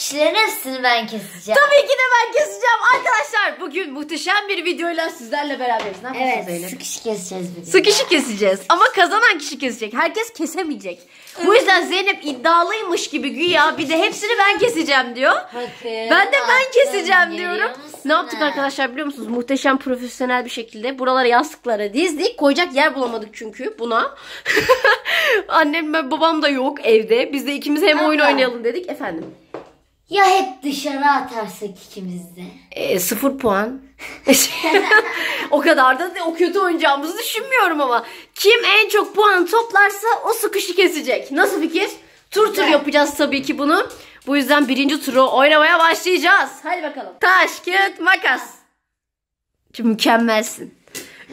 kişilerin hepsini ben keseceğim. Tabii ki de ben keseceğim arkadaşlar. Bugün muhteşem bir videoyla sizlerle beraberiz. Ne yapıyorsun Evet, Zeynep? sık iş keseceğiz bugün. Sık işi keseceğiz ama kazanan kişi kesecek. Herkes kesemeyecek. Bu yüzden Zeynep iddialıymış gibi güya bir de hepsini ben keseceğim diyor. Ben de ben keseceğim diyorum. Ne yaptık arkadaşlar biliyor musunuz? Muhteşem profesyonel bir şekilde buralara yastıklara dizdik. Koyacak yer bulamadık çünkü buna. Annem ve babam da yok evde. Biz de ikimiz hem oyun oynayalım dedik. Efendim? Ya hep dışarı atarsak ikimiz de. 0 puan. O kadar da o kötü oynayacağımızı düşünmüyorum ama. Kim en çok puan toplarsa o sıkışı kesecek. Nasıl fikir? Tur yapacağız tabii ki bunu. Bu yüzden birinci turu oynamaya başlayacağız. Hadi bakalım. Taş, kağıt, makas. Mükemmelsin.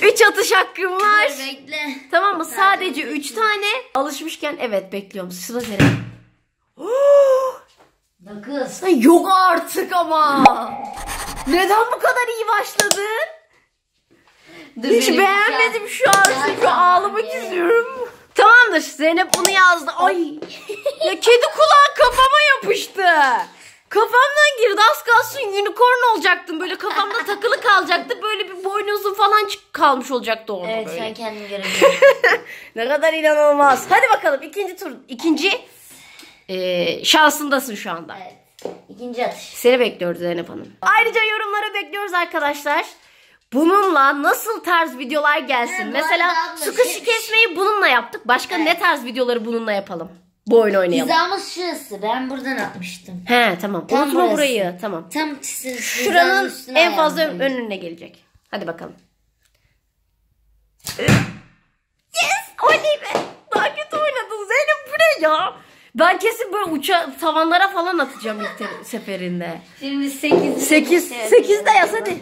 3 atış hakkım var. Dur, bekle. Tamam mı? Sadece 3 tane. Alışmışken evet bekliyorum. Sıra seni. 9. Yok artık ama. Neden bu kadar iyi başladın? Hiç beğenmedim şu an. Çünkü ağlamak istiyorum. Tamamdır. Zeynep bunu yazdı. Ay. Ya kedi kulağı kafama yapıştı. Kafamdan girdi. Az kalsın unicorn olacaktım. Böyle kafamda takılı kalacaktı. Böyle bir boynuzum falan kalmış olacaktı orada. Evet böyle. şu an kendimi göremiyorum. Ne kadar inanılmaz. Hadi bakalım ikinci tur. İkinci şansındasın şu anda. Evet. İkinci atış. Seni bekliyoruz Zeynep Hanım. Ayrıca yorumlara bekliyoruz arkadaşlar. Bununla nasıl tarz videolar gelsin? Mesela sıkışı kesmeyi bununla yaptık. Başka ne tarz videoları bununla yapalım? Bu oyun oynayalım. Hizamız şurası. Ben buradan atmıştım. He tamam. Tam Unutma burası. burayı. Tamam. Tam Şuranın en fazla önüne gelecek. Hadi bakalım. Yes! Oley be! Daha kötü oynadın Zeynep, bu ne ya? Ben kesin böyle tavanlara falan atacağım ilk seferinde. Şimdi 8. 8 de yaz hadi.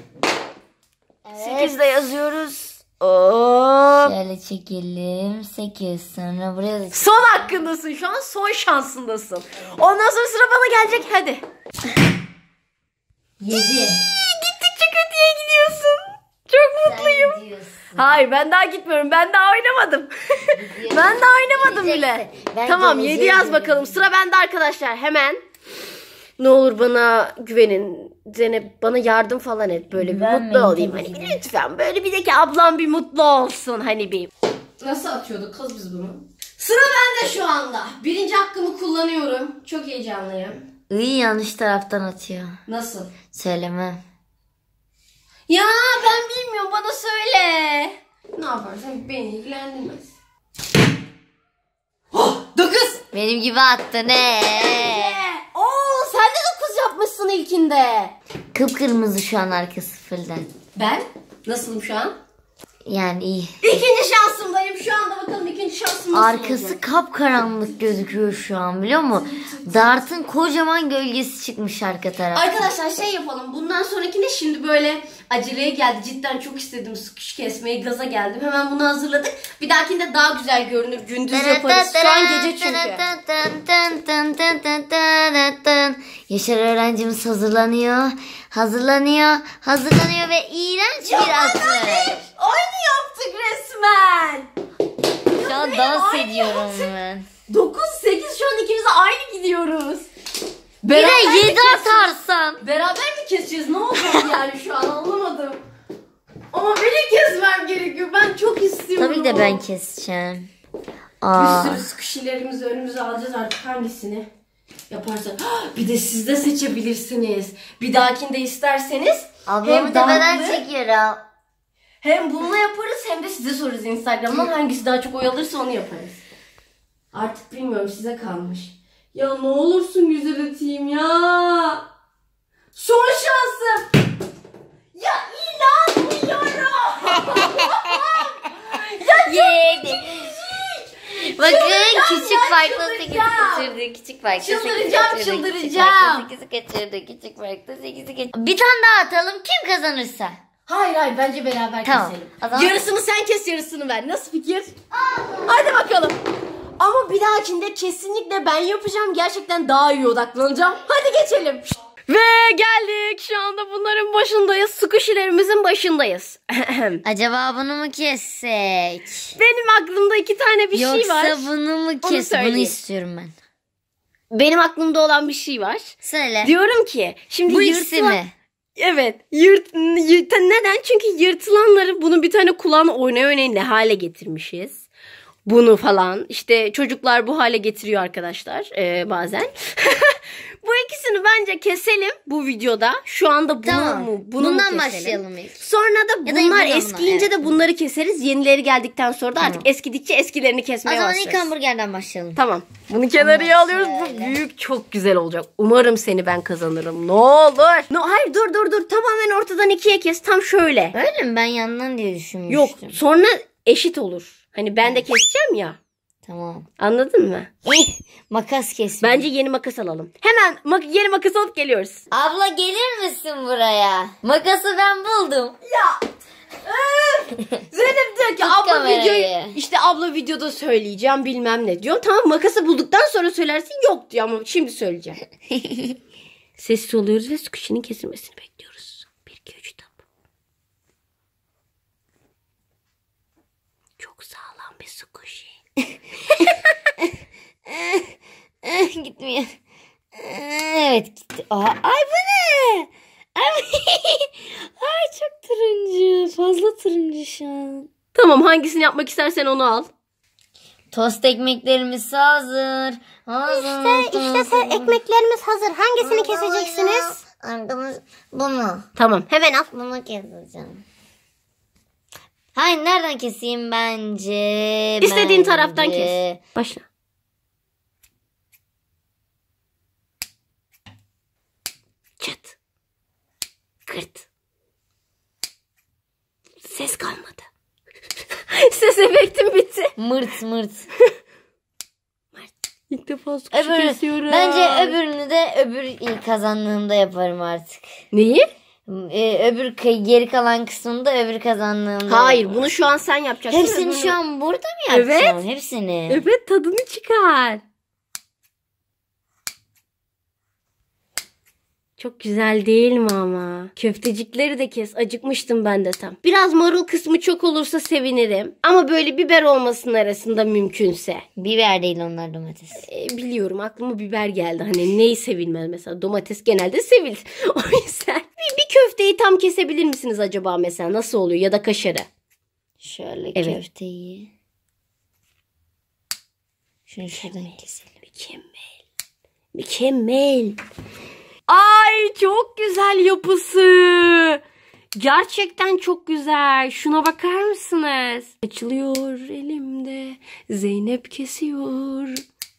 Evet. 8 de yazıyoruz. Oo. Şöyle çekelim. 8. Sonra buraya da Son hakkındasın şu an. Son şansındasın. Ondan sonra sıra bana gelecek. Hadi. 7. Gittikçe kötüye gidiyorsun. Çok mutluyum. Hayır ben daha gitmiyorum. Ben daha oynamadım. Ben daha oynamadım bile. Tamam 7 yaz bakalım. Sıra bende arkadaşlar. Hemen. Ne olur bana güvenin. Zeynep bana yardım falan et. Böyle bir mutlu olayım. Hani bir lütfen. Böyle bir de ki ablam bir mutlu olsun. Hani bir. Nasıl atıyorduk kız biz bunu? Sıra bende şu anda. Birinci hakkımı kullanıyorum. Çok heyecanlıyım. İyi yanlış taraftan atıyor. Nasıl? Söylemem. Ya ben bilmiyorum, bana söyle. Ne yaparsan beni ilgilendirmez. Oh 9. Benim gibi attı ne? Oo sen de 9 yapmışsın ilkinde. Kıpkırmızı şu an arkası fırdan. Ben nasılım şu an? Yani iyi. İkinci şansımdayım şu anda, bakalım ikinci şansım nasıl Arkası olacak? kapkaranlık gözüküyor şu an biliyor musun? Dart'ın kocaman gölgesi çıkmış arka tarafa. Arkadaşlar şey yapalım, bundan sonrakine şimdi böyle aceleye geldi. Cidden çok istedim sıkış kesmeyi, gaza geldim. Hemen bunu hazırladık. Bir dahakinde daha güzel görünür. Gündüz yaparız. Şu an gece çünkü. Yaşar öğrencimiz hazırlanıyor. Hazırlanıyor ve iğrenç bir atış. Aynı yaptık resmen. Şu an Ya, dans aynı ediyorum yaptık. ben. 9, 8 şu an ikimiz de aynı gidiyoruz. Bir de 7 atarsan. Beraber mi keseceğiz? Ne olacak yani şu an anlamadım. Ama beni kesmem gerekiyor. Ben çok istiyorum. Tabii de ben keseceğim. Bir sürü sıkışilerimizi önümüze alacağız artık, hangisini yaparsak. Bir de siz de seçebilirsiniz. Bir dahakinde isterseniz Ablamı tepeden çekiyorum. hem bununla yaparız hem de size sorarız Instagram'dan hangisi daha çok oy alırsa onu yaparız. Artık bilmiyorum, size kalmış. Ya ne olursun güzel atayım ya. Son şansım. Ya inanmıyorum. Yedi. Bakın Çıldıracağım, küçük ben farklı 8'i çıldıracağım. kaçırdı. Küçük farklı 8'i Çıldıracağım, kaçırdı. çıldıracağım. Küçük farklı 8'i kaçırdı. Küçük farklı 8'i kaçırdı. Bir tane daha atalım, kim kazanırsa. Hayır bence beraber Tamam, keselim. o zaman- Yarısını sen kes, yarısını ben. Nasıl fikir? Hadi bakalım. Ama bir dahakinde kesinlikle ben yapacağım. Gerçekten daha iyi odaklanacağım. Hadi geçelim. Ve geldik. Şu anda bunların başındayız. Sıkışilerimizin başındayız. Acaba bunu mu kessek? Benim aklımda 2 tane bir şey var. Yoksa bunu mu Onu kes? Bunu söyleyeyim. istiyorum ben. benim aklımda olan bir şey var. Söyle. Diyorum ki şimdi Bu ikisi mi? Evet. Neden? Çünkü yırtılanları bunun bir tane kulağını oynaya ne hale getirmişiz. Bunu falan. İşte çocuklar bu hale getiriyor arkadaşlar bazen. Bu ikisini bence keselim bu videoda. Şu anda bunu bundan başlayalım ilk. Sonra da bunlar eskiyince de bunları keseriz. Yenileri geldikten sonra da artık eskidikçe eskilerini kesmeye başlarız. O zaman ilk hamburgerden başlayalım. Tamam. Bunu kenarıya alıyoruz. Bu büyük, çok güzel olacak. Umarım seni ben kazanırım. Ne olur. Hayır dur. Tamamen ortadan ikiye kes. Tam şöyle. Öyle mi? Ben yandan diye düşünmüştüm. Yok. Sonra eşit olur. Hani ben de keseceğim ya. Tamam. Anladın mı? Makas kes. Bence yeni makas alalım. Hemen yeni makas alıp geliyoruz. Abla gelir misin buraya? Makası ben buldum. Ya. Zeynep diyor ki abla videoda söyleyeceğim bilmem ne diyor. Tamam, makası bulduktan sonra söylersin, yok diyor ama şimdi söyleyeceğim. Sessiz oluyoruz ve squishy'nin kesilmesini bekliyoruz. 1, 2, 3 tap. Çok sağlam bir squishy. Gitmiyor. Evet gitti. Ay bu ne? Ay çok turuncu. Fazla turuncu şu an. Tamam, hangisini yapmak istersen onu al. Tost ekmeklerimiz hazır. İşte ekmeklerimiz hazır. Hangisini keseceksiniz? Bunu. Tamam, hemen al. Bunu keseceğim. Hayır, nereden keseyim bence? İstediğin taraftan kes. Başla. Çıt. Kırt. Ses kalmadı. Ses efektim bitti. Mırt. İlk defa squishy kesiyorum. Bence öbürünü de ilk kazandığımda yaparım artık. Neyi? Öbür geri kalan kısmını da öbür kazandığımda. Hayır, bunu şu an sen yapacaksın. Hepsini şu an burada mı yapacağım? Evet. Hepsini. Evet, tadını çıkar. Çok güzel değil mi ama? Köftecikleri de kes. Acıkmıştım ben de tam. Biraz marul kısmı çok olursa sevinirim. Ama böyle biber olmasının arasında mümkünse. Biber değil, onlar domates. Biliyorum, aklıma biber geldi. Hani neyi sevilmez mesela? Domates genelde sevilir. O yüzden bir köfteyi tam kesebilir misiniz acaba mesela? Nasıl oluyor? Ya da kaşarı. Şöyle evet. Köfteyi. Şunu şuradan keselim. Mükemmel. Ay, çok güzel yapısı. Gerçekten çok güzel. Şuna bakar mısınız? Açılıyor elimde. Zeynep kesiyor.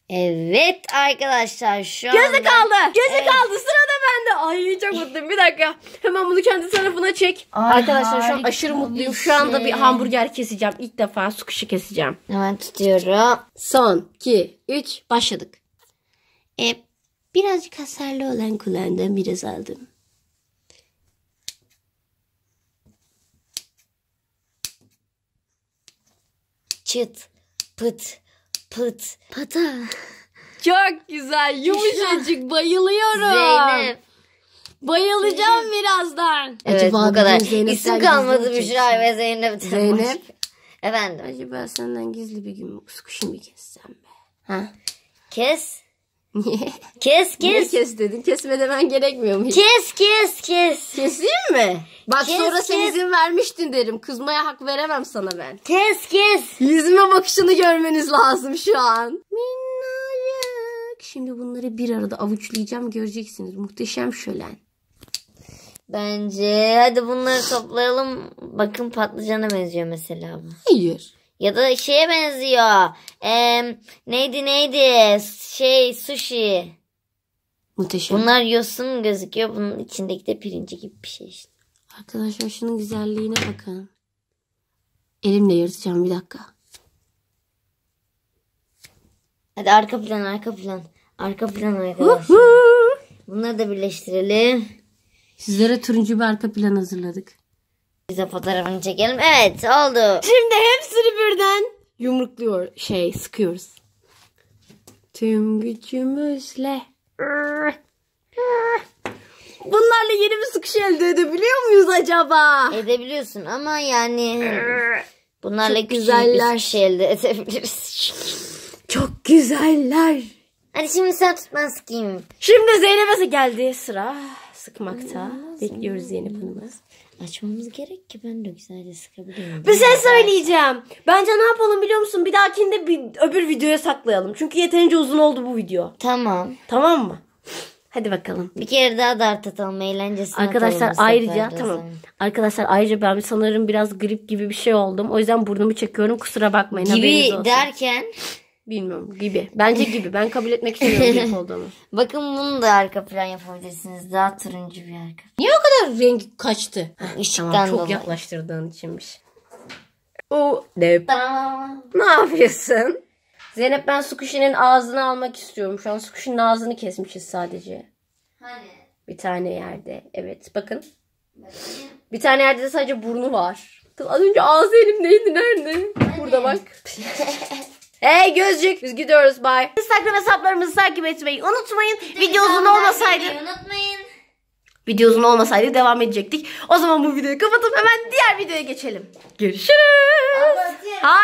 Evet arkadaşlar, şu anda. Gözü kaldı. Sırada bende. Ay, çok mutluyum. Bir dakika. Hemen bunu kendi tarafına çek. Arkadaşlar şu an aşırı mutluyum. Şu anda bir hamburger keseceğim. İlk defa squishy keseceğim. Hemen tutuyorum. Son 2, 3 başladık. Birazcık hasarlı olan kulağından biraz aldım. Çıt, pıt, pata. Çok güzel, yumuşacık, bayılıyorum. Zeynep. Bayılacağım birazdan. Evet, acaba bu kadar. İsim kalmadı Büşra ve Zeynep. Zeynep. Efendim. Acaba senden gizli bir gün squishy mi kessem be? Ha? Kes. Niye? Kes. Niye kes dedin? Kesme demen gerekmiyor mu? Kes. Keseyim mi? Bak Kes, sonra sen kes. izin vermiştin derim. Kızmaya hak veremem sana ben. Kes. Yüzüme bakışını görmeniz lazım şu an. Minnacık. Şimdi bunları bir arada avuçlayacağım, göreceksiniz. Muhteşem şölen. Bence hadi bunları toplayalım. Bakın, patlıcana benziyor mesela bu. Hayır. Ya da şeye benziyor. Neydi? Sushi. Muhteşem. Bunlar yosun gözüküyor. Bunun içindeki de pirinci gibi bir şey işte. Arkadaşlar şunun güzelliğine bakın. Elimle yırtacağım, bir dakika. Hadi arka plan. Arka plan arkadaşlar. Bunları da birleştirelim. Sizlere turuncu bir arka plan hazırladık. Bize fotoğrafını çekelim. Evet, oldu. Şimdi hepsini birden sıkıyoruz. Tüm gücümüzle. Bunlarla yeni bir sıkış elde edebiliyor muyuz acaba? Edebiliyorsun ama yani bunlarla çok küçük güzeller. bir sıkış elde edebiliriz. Çok güzeller. Hadi şimdi sen tut ben sıkayım. Şimdi Zeynep'e geldi sıra sıkmakta. Bekliyoruz Zeynep Hanım'ı. Açmamız gerek ki ben de güzelce sıkabilirim. Bir şey söyleyeceğim. Bence ne yapalım biliyor musun? Bir dahakinde öbür videoya saklayalım. Çünkü yeterince uzun oldu bu video. Tamam. Tamam mı? Hadi bakalım. Bir kere daha dart atalım, eğlencesine Arkadaşlar atalım bu ayrıca sefer de tamam. zaman. Arkadaşlar ayrıca ben sanırım biraz grip gibi bir şey oldum. O yüzden burnumu çekiyorum. Kusura bakmayın. Haberiniz Gibi olsun. derken Bilmiyorum gibi. Bence gibi. Ben kabul etmek istemiyorum grip olduğumu. bakın bunu da arka plan yapabilirsiniz. Daha turuncu bir arka. Niye o kadar rengi kaçtı? Işıktan Tamam, çok dolayı. yaklaştırdığın içinmiş. O ne? Tamam. Ne yapıyorsun? Zeynep ben Squishy'nin ağzını almak istiyorum. Şu an Squishy'nin ağzını kesmişiz sadece. Hani? Bir tane yerde. Evet bakın. Bir tane yerde de sadece burnu var. Kız az önce ağzı elimdeydi. Nerede? Burada bak. Hey gözcük. Biz gidiyoruz. Bye. Instagram hesaplarımızı takip etmeyi unutmayın. Video uzun olmasaydı. Unutmayın. Video uzun olmasaydı devam edecektik. O zaman bu videoyu kapatıp hemen diğer videoya geçelim. Görüşürüz. Hayır.